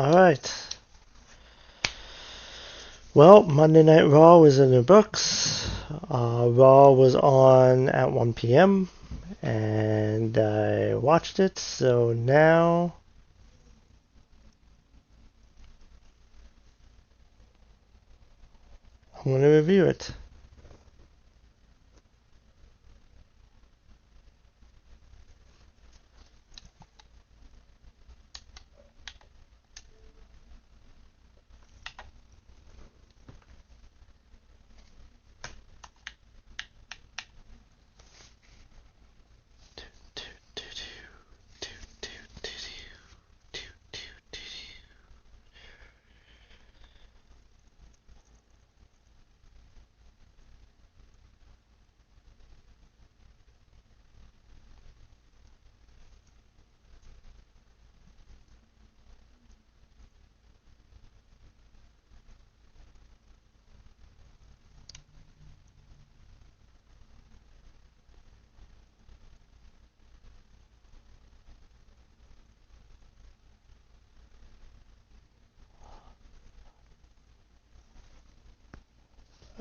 All right. Well, Monday Night Raw was in the books. Raw was on at 1 p.m. and I watched it. So now I'm going to review it.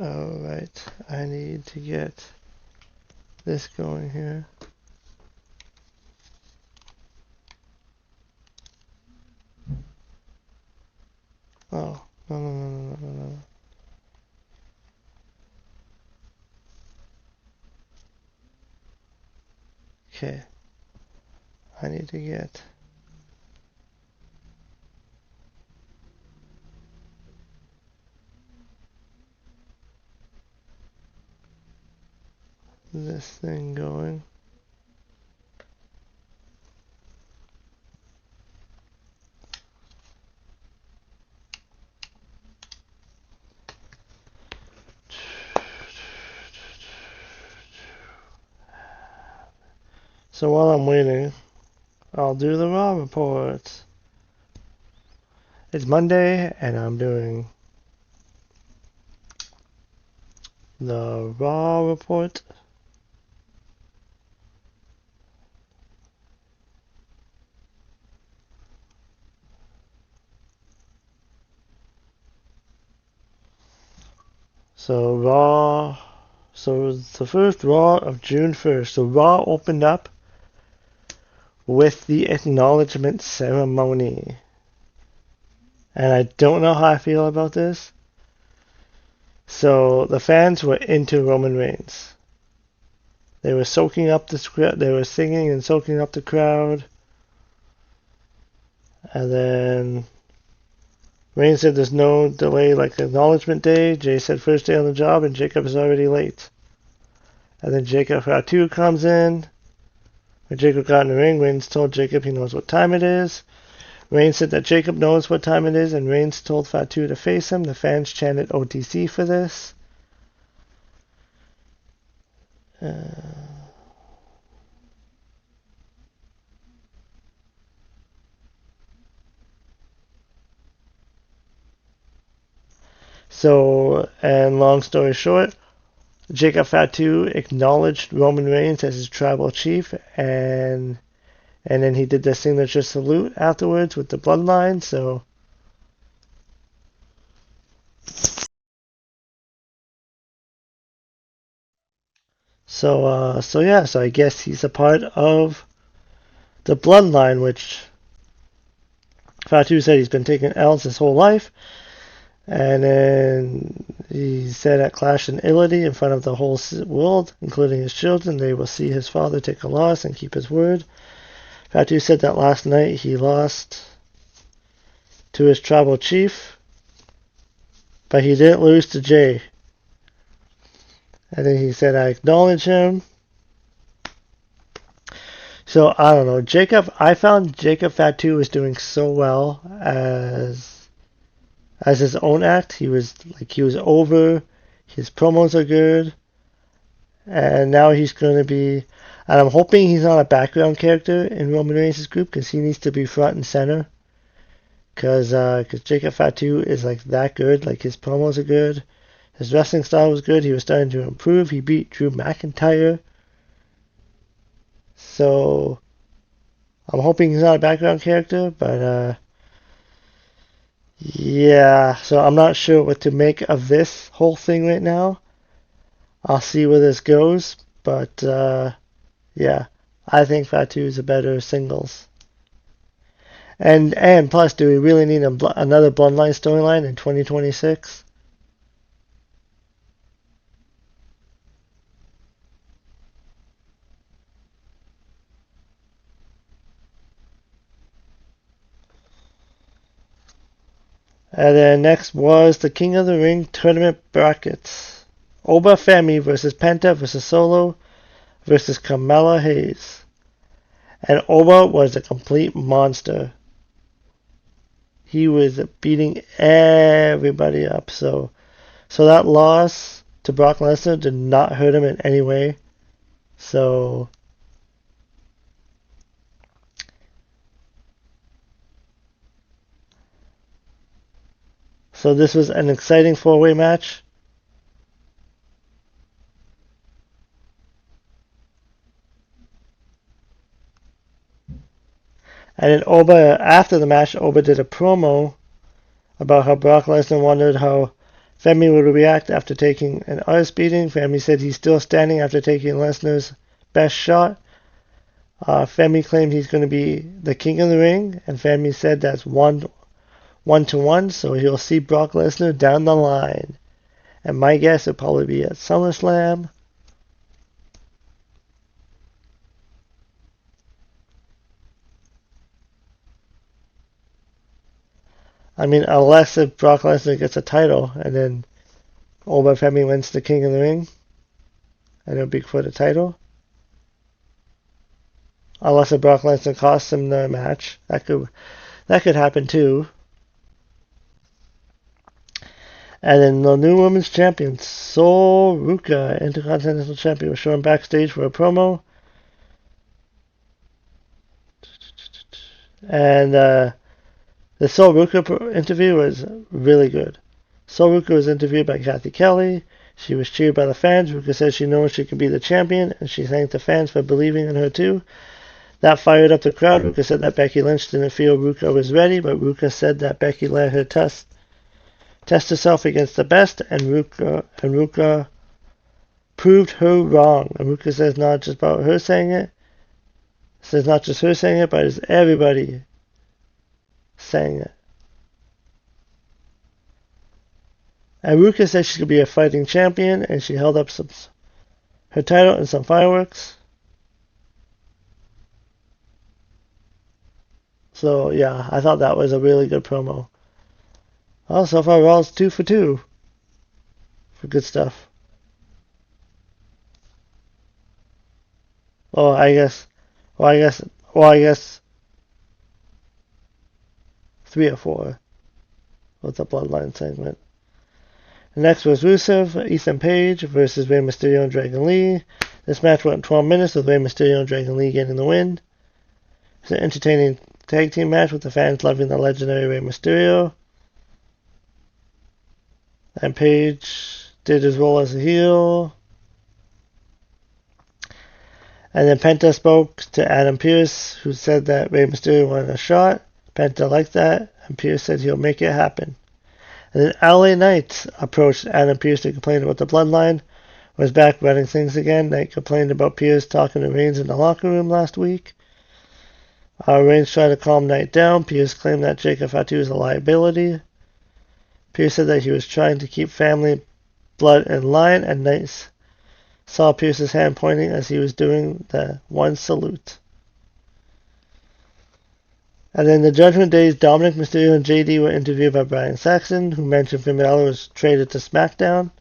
Alright, I need to get this going here. Oh, no. Okay, I need to get this thing going. So while I'm waiting, I'll do the Raw report. It's Monday, and I'm doing the Raw report. So the first Raw of June 1st. So Raw opened up with the acknowledgement ceremony. And I don't know how I feel about this. So the fans were into Roman Reigns. They were soaking up the script. They were singing and soaking up the crowd. And then Reigns said there's no delay like acknowledgement day. Jay said first day on the job, and Jacob is already late. And then Jacob Fatu comes in. When Jacob got in the ring, Reigns told Jacob he knows what time it is. Reigns said that Jacob knows what time it is, and Reigns told Fatu to face him. The fans chanted OTC for this. And long story short, Jacob Fatu acknowledged Roman Reigns as his tribal chief, and then he did the signature salute afterwards with the bloodline. So I guess he's a part of the bloodline, which Fatu said he's been taking L's his whole life. And then he said at Clash in Italy, in front of the whole world, including his children, they will see his father take a loss and keep his word. Fatu said that last night he lost to his tribal chief, but he didn't lose to Jay. And then he said, I acknowledge him. So I don't know. I found Jacob Fatu was doing so well as his own act. He was over. His promos are good. And now he's going to be, and I'm hoping he's not a background character in Roman Reigns' group, because he needs to be front and center. Because Jacob Fatu is like that good. Like, his promos are good. His wrestling style was good. He was starting to improve. He beat Drew McIntyre. So I'm hoping he's not a background character, but Yeah, so I'm not sure what to make of this whole thing right now. I'll see where this goes, but yeah, I think Fatu is a better singles. And plus, do we really need another Bloodline storyline in 2026? And then next was the King of the Ring tournament brackets. Oba Femi versus Penta versus Solo versus Kamala Hayes. And Oba was a complete monster. He was beating everybody up. So that loss to Brock Lesnar did not hurt him in any way. So this was an exciting four-way match. And then Oba, after the match, Oba did a promo about how Brock Lesnar wondered how Femi would react after taking an ice beating. Femi said he's still standing after taking Lesnar's best shot. Femi claimed he's going to be the king of the ring, and Femi said that's 1-1, so he'll see Brock Lesnar down the line. And my guess would probably be at SummerSlam. I mean, unless if Brock Lesnar gets a title and then Oba Femi wins the King of the Ring, and it'll be for the title. Unless if Brock Lesnar costs him the match, that could happen too. And then the new women's champion, Sol Ruka, Intercontinental Champion, was shown backstage for a promo. And the Sol Ruka interview was really good. Sol Ruka was interviewed by Kathy Kelly. She was cheered by the fans. Ruka said she knows she could be the champion, and she thanked the fans for believing in her too. That fired up the crowd. Ruka said that Becky Lynch didn't feel Ruka was ready, but Ruka said that Becky let her test herself against the best, and Ruka proved her wrong. And Ruka says not just about her saying it. Says not just her saying it, but it's everybody saying it. And Ruka said she could be a fighting champion, and she held up her title and some fireworks. So yeah, I thought that was a really good promo. Well, so far Raw's 2 for 2 for good stuff. I guess 3 or 4 with the Bloodline segment. Next was Rusev, Ethan Page versus Rey Mysterio and Dragon Lee. This match went 12 minutes with Rey Mysterio and Dragon Lee getting the win. It's an entertaining tag team match with the fans loving the legendary Rey Mysterio. And Page did his role as a heel. And then Penta spoke to Adam Pearce, who said that Rey Mysterio wanted a shot. Penta liked that, and Pearce said he'll make it happen. And then LA Knight approached Adam Pearce to complain about the Bloodline. Was back running things again. Knight complained about Pearce talking to Reigns in the locker room last week. Reigns tried to calm Knight down. Pearce claimed that Jacob Fatu is a liability. Pearce said that he was trying to keep family blood in line, and Knight saw Pearce's hand pointing as he was doing the one salute. And then the Judgment Days, Dominic Mysterio and JD were interviewed by Brian Saxon, who mentioned Finn Balor was traded to SmackDown.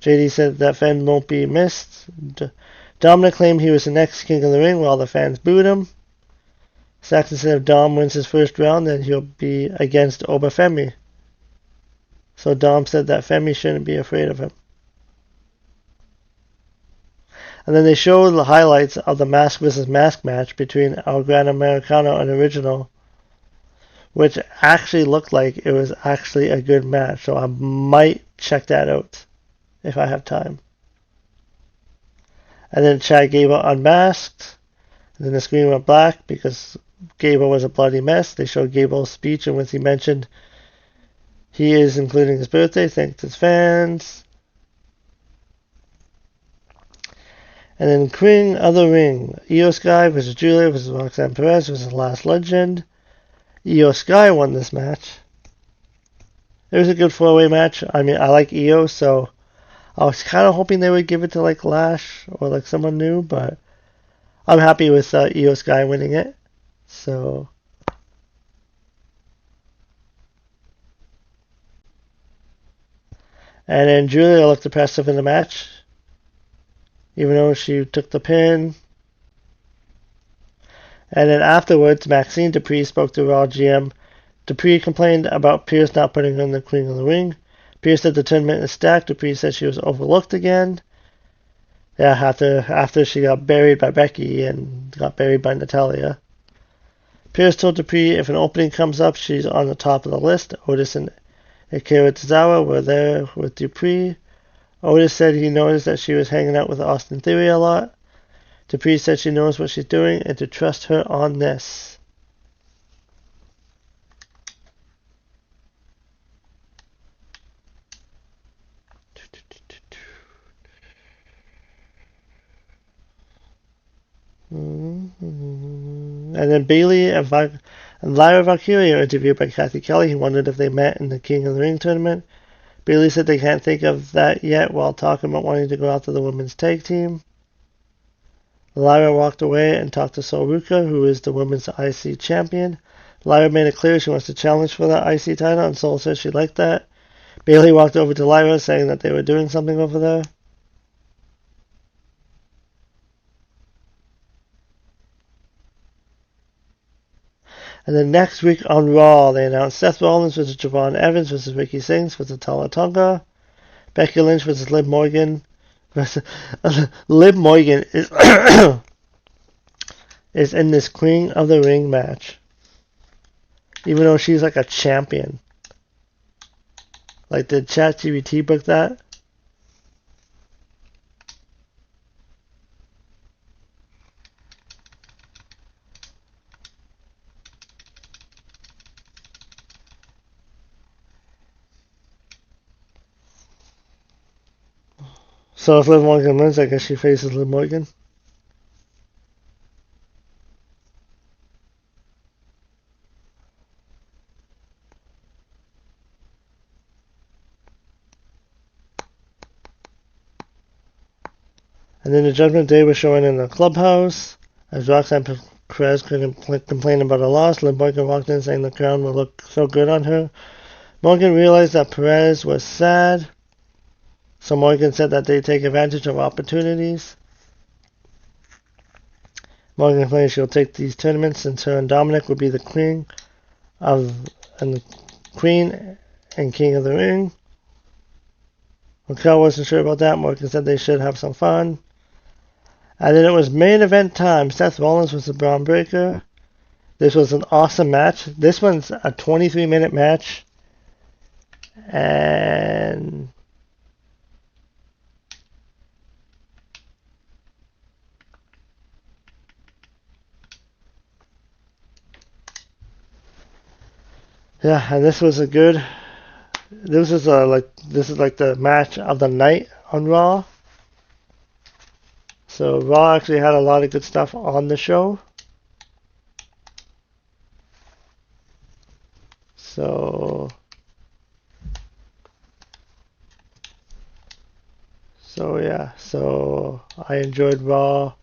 JD said that Finn won't be missed. Dominic claimed he was the next King of the Ring while the fans booed him. Saxon said if Dom wins his first round, then he'll be against Oba Femi. So Dom said that Femi shouldn't be afraid of him. And then they showed the highlights of the Mask vs. Mask match between El Gran Americano and Original, which actually looked like it was actually a good match. So I might check that out if I have time. And then Chad Gable unmasked. And then the screen went black because Gable was a bloody mess. They showed Gable's speech in which he mentioned He is including his birthday, thanked his fans. And then Queen of the Ring, Io Sky versus Julia versus Roxanne Perez versus Last Legend. Io Sky won this match. It was a good 4-way match. I mean, I like Io, so I was kind of hoping they would give it to like Lash or like someone new, but I'm happy with Io Sky winning it. So, and then Julia looked impressive in the match, even though she took the pin. And then afterwards, Maxine Dupree spoke to Raw GM. Dupree complained about Pierce not putting her in the Queen of the Ring. Pierce said the tournament is stacked. Dupree said she was overlooked again. Yeah, after she got buried by Becky and got buried by Natalya. Pierce told Dupree if an opening comes up, she's on the top of the list. Otis and Akira Tozawa were there with Dupree. Otis said he noticed that she was hanging out with Austin Theory a lot. Dupree said she knows what she's doing and to trust her on this. And then Bayley and Lyra Valkyria are interviewed by Kathy Kelly, who wondered if they met in the King of the Ring tournament. Bayley said they can't think of that yet while talking about wanting to go after the women's tag team. Lyra walked away and talked to Sol Ruka, who is the women's IC champion. Lyra made it clear she wants to challenge for the IC title, and Sol said she liked that. Bayley walked over to Lyra, saying that they were doing something over there. And then next week on Raw, they announced Seth Rollins versus Javon Evans versus Ricky Sings versus Tala Tonga. Becky Lynch versus Liv Morgan. Liv Morgan is is in this Queen of the Ring match, even though she's like a champion. Like, did ChatGPT book that? So if Liv Morgan wins, I guess she faces Liv Morgan. And then the Judgment Day was showing in the clubhouse. As Roxanne Perez complained about a loss, Liv Morgan walked in saying the crown would look so good on her. Morgan realized that Perez was sad, so Morgan said that they take advantage of opportunities. Morgan claims she'll take these tournaments since her and Dominic would be the queen and king of the ring. Raquel wasn't sure about that. Morgan said they should have some fun. And then it was main event time. Seth Rollins was the Braun Breaker. This was an awesome match. This one's a 23-minute match. And yeah, and this was a good. This is like the match of the night on Raw. So Raw actually had a lot of good stuff on the show. So yeah, so I enjoyed Raw.